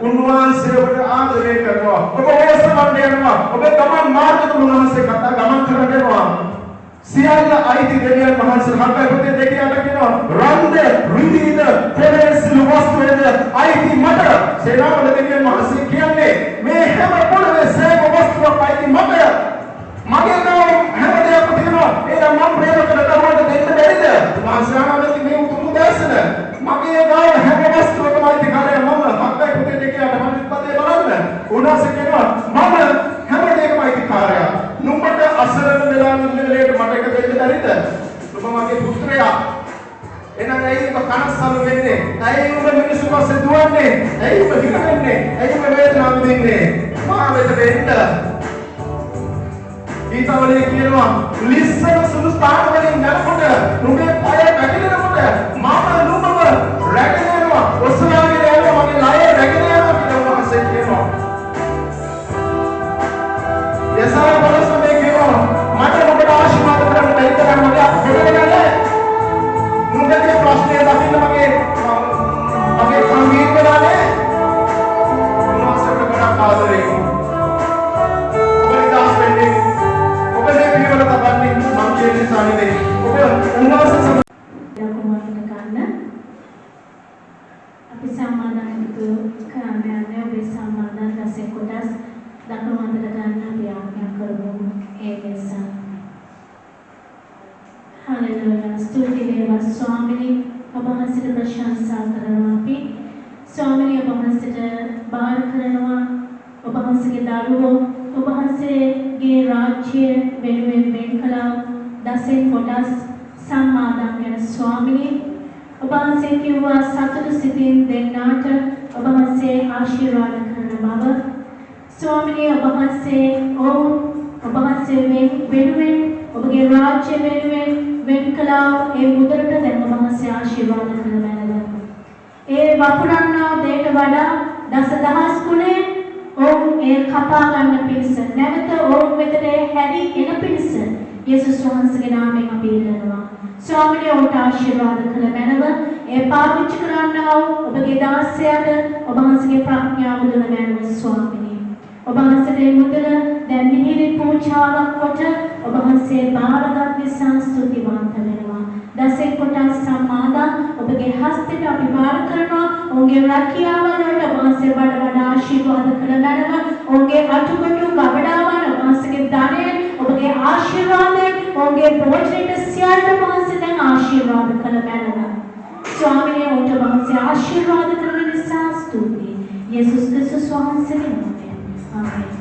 උන්වහන්සේ ඔබට ආදරය කරනවා. ඔබ ඕසමන්න යනවා. ඔබ ගමන් මාර්ගය උන්වහන්සේ කතා ගමන් කරනවා. සියල්ල අයිති දෙවියන් වහන්සේ හතර පොතේ දෙකියට කියනවා රන්ද රිදීද පෙරසිලු වස්තුවේද අයිති මට සේනාවල දෙවියන් වහන්සේ කියන්නේ මේ හැම පොළවේ සෑම වස්තුවක් අයිති මට මගේ නම හැම දෙයක්ම තියෙනවා ඒක මම ප්‍රේම කරන දරුවන්ට දෙන්න බැරිද වහන්සේ ආනන්දති මේ උතුම් දැසන මගේ ගාව හැම වස්තුවකම අයිති කාර්යය මම හතර පොතේ දෙකියට පරිපතේ බලන්න උන්වහන්සේ කියනවා මම හැම දෙයකම අයිති කාර්යය නුඹට අසරණ වෙලා ඉන්න වෙලේට මට එක දෙන්න බැරිද? නුඹ මගේ පුත්‍රයා. එහෙනම් ඇයි ඔබ කනස්සලු වෙන්නේ? ඇයි ඔබ මිනිස්සු පස්සේ දුවන්නේ? ඇයි ඔබ හිර වෙන්නේ? ඇයි ඔබ වේදනාව විඳින්නේ? මා වෙත දෙන්න. ඊතවලේ කියනවා ලිස්සන සුළු ස්ථාන වලින් යනකොට නුඹේ පය වැగిරෙනකොට මම නුඹව රැගෙන යනවා. ඔසවාගෙන යනවා මගේ ලය රැගෙන යනවා කියලා උන්වහන්සේ කියනවා. යසාය බලසමේ කියනවා මට ඔබට ආශිර්වාද කරන්න බැරි තරම් මගේ අපිටගන්නේ නුඹගේ ප්‍රශ්නේ දකින්න මගේ කම්බීර වෙලානේ උන්වහන්සේට ගොඩක් ආදරේ ඔබ ඉදාස් වෙන්නේ ඔබේ පියවර තබන්නේ මම කියන නිසා නෙවෙයි ඔබ උන්වහන්සේ ලකුණකට ගන්න අපි සම්මාදන් කරන්නේ ඔබේ සම්මාදන් රසෙ කොටස් දකුණකට ගන්න අපි ආඥා කරමු ඒ නිසා හලෙලුයා ස්තුති වේවා ස්වාමිනී ඔබ වහන්සේට ප්‍රශංසා කරනවා අපි ස්වාමිනී ඔබ වහන්සේට බාර කරනවා ඔබ වහන්සේගේ දරුවෝ ඔබ වහන්සේගේ රාජ්‍ය වෙනුවෙන් වෙන් කළ දසෙන් කොටස් සම්මාදන් වෙන ස්වාමිනී ඔබ වහන්සේ කිව්වා සතුටු සිතින් දෙන්නාට ඔබ වහන්සේ ආශිර්වාද කරන බව ස්වාමිනී ඔබ වහන්සේ ඔබ වහන්සේ වෙනුවෙන් ඔබගේ රාජ්‍ය වෙනුවෙන් වෙන් කළා ඒ මුදලට දැන් ඔබ වහන්සේ ආශිර්වාද කරන මැනව. ඒ වපුරන්නා දෙයට වඩා දසදහස් ගුණේ ඔවුන් ඒ කපා ගන්න පිණිස නැවත ඔවුන් වෙතට හැරි එන පිණිස යේසුස් වහන්සේගේ නාමයෙන් අපි ඉල්ලනවා. ස්වාමිනේ ඔබට ආශිර්වාද කළ මැනව ඒ පාවිච්චි කරන්නා වූ ඔබගේ දාසයාට ඔබ වහන්සේගේ ප්‍රඥාව දුන මැනව ස්වාමිනේ. ඔබ වහන්සේගේ මුදල දැන් මිහිරි පූජාවක් කොට ඔබ වහන්සේ බාරගත් නිසා ස්තුතිවන්ත වෙනවා. දසෙන් කොටස් සම්මාදන් ඔබගේ හස්තයට අපි බාර කරනවා. ඔවුන්ගේ රැකියාව වලට ඔබ වහන්සේ වඩා ආශිර්වාද කරගන්නව. ඔවුන්ගේ අතුපතු ගබඩාවන ඔබ වහන්සේගේ ධනය ඔබගේ ආශිර්වාදයෙන් ඔවුන්ගේ භෝජනයට සියල්ල ඔබ වහන්සේ දැන් ආශිර්වාද කරගන්නව. ස්වාමීනි ඔබට ඔබ වහන්සේ ආශිර්වාද කරන නිසා ස්තුතියි. යේසුස් ක්‍රිස්තුස් වහන්සේගේ නාමයෙන්. ආමේන්.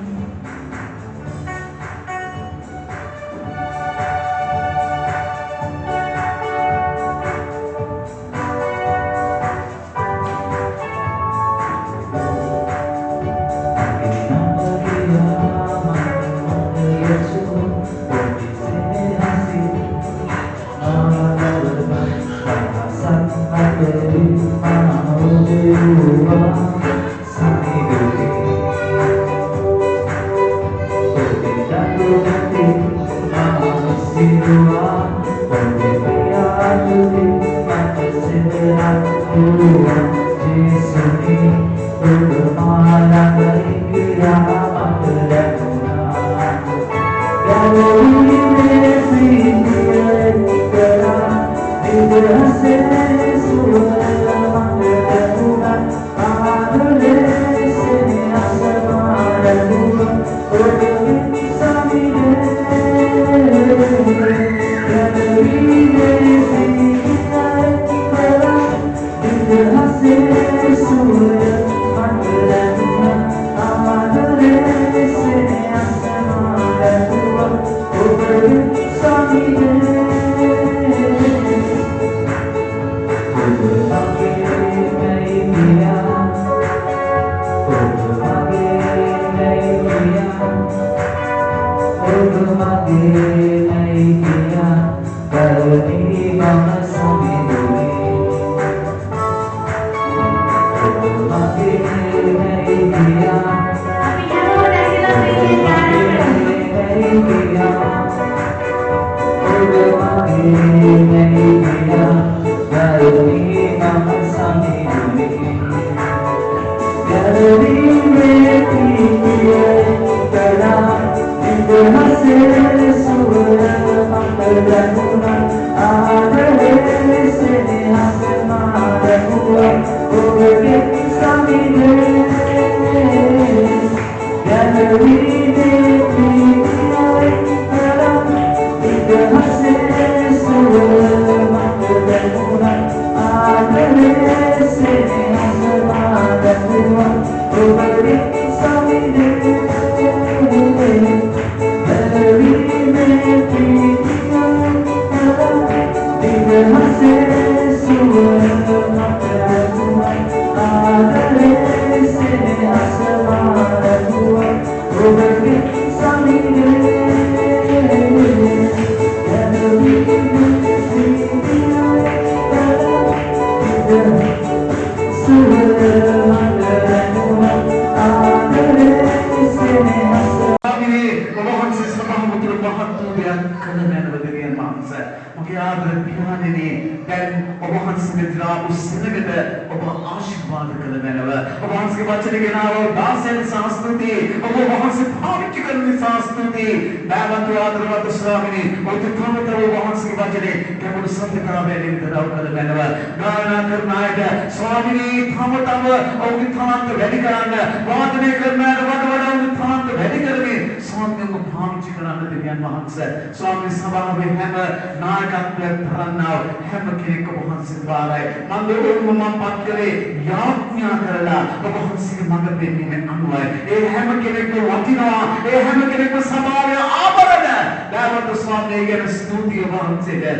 स्वामी सभा में हम नायकत्व धरनाव हम केने को बहुत से बार है मंदिरों में मम पत्रे याज्ञा करला तो बहुत से मगर बेनी में अनुवाय ए हम केने को वतिना ए हम केने को सभा में आभरण दावत स्वामी के स्तुति बहुत से है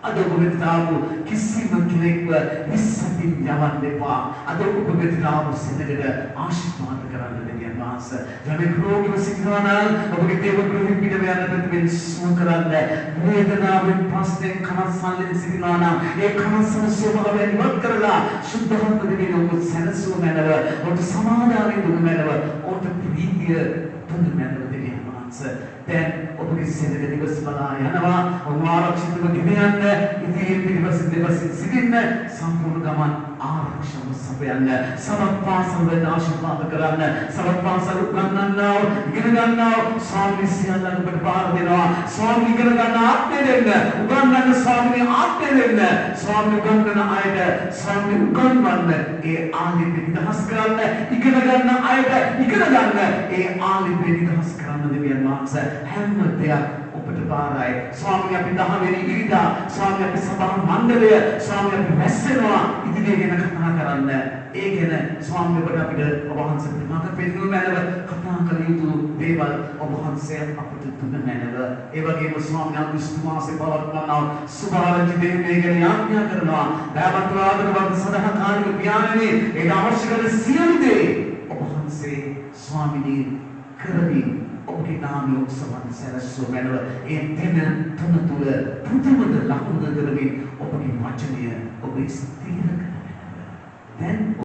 अदो पवित्राबु किसी मंकिने को विसति जवान देपा अदो पवित्राबु सेनगड आशीर्वाद कराने लगे मास जब क्रोग में सिखना अब के देव ग्रह पीड़ में आने तक में सुकराने वेदना में फास्टे खाना साले सिखना एक खाना समस्या में निवत करला शुद्ध होत देवी लोग सेनसु में नव और समाधान दुन में नव और प्रीति दुन में नव देवी मास then obviously sending the divas balaya nawa amarakshit giviyan iti divas sidin sampurna gaman ආරක්ෂම සපයන්න සමත්පාසල් වෙන ආශිර්වාද කරන්න සමත්පාසල් උගන්වන්නා ඉගෙන ගන්නා ස්වාමී සියල්ලන් ඔබට පාර දෙනවා ස්වාමී ඉගෙන ගන්න ආත්මය දෙන්න උගන්වන්න ස්වාමී ආත්මය දෙන්න ස්වාමී උගන්වන අයට ස්වාමී උගන්වන්න ඒ ආලිපි නිදහස් කරන්න ඉගෙන ගන්න අයට ඉගෙන ගන්න ඒ ආලිපි නිදහස් කරන්න දෙවියන් වහන්සේ හැම දෙයක් ඔබට පාරයි ස්වාමී අපි 10 වෙනි ඉරිදා ස්වාමී අපි සභා මණ්ඩලය ස්වාමී අපි වැස්සෙනවා ඉදිරිය ගැන කතා කරන්න ඒ ගැන ස්වාමී ඔබට අපිට ඔබ වහන්සේ මඟ පෙන්වන මැනව කතා කළ යුතු දේවල් ඔබ වහන්සේ අපිට දුන්න මැනව ඒ වගේම ස්වාමී අපි ස්තුමාසේ පවත්වනවා සුභාරංචි දෙන්නේ ගැන ආඥා කරනවා දයාවන්ත ආදරවත් සදාකාලික පියාණනි ඒ අවශ්‍ය කරන සියලු දේ ඔබ වහන්සේ ස්වාමීනි කරමි ඔබගේ නාමය උත්සවන සැලසුව මැනව ඒ දින තුන තුල පුදුමද ලකුණු කරමින් ඔබගේ වචනය ඔබ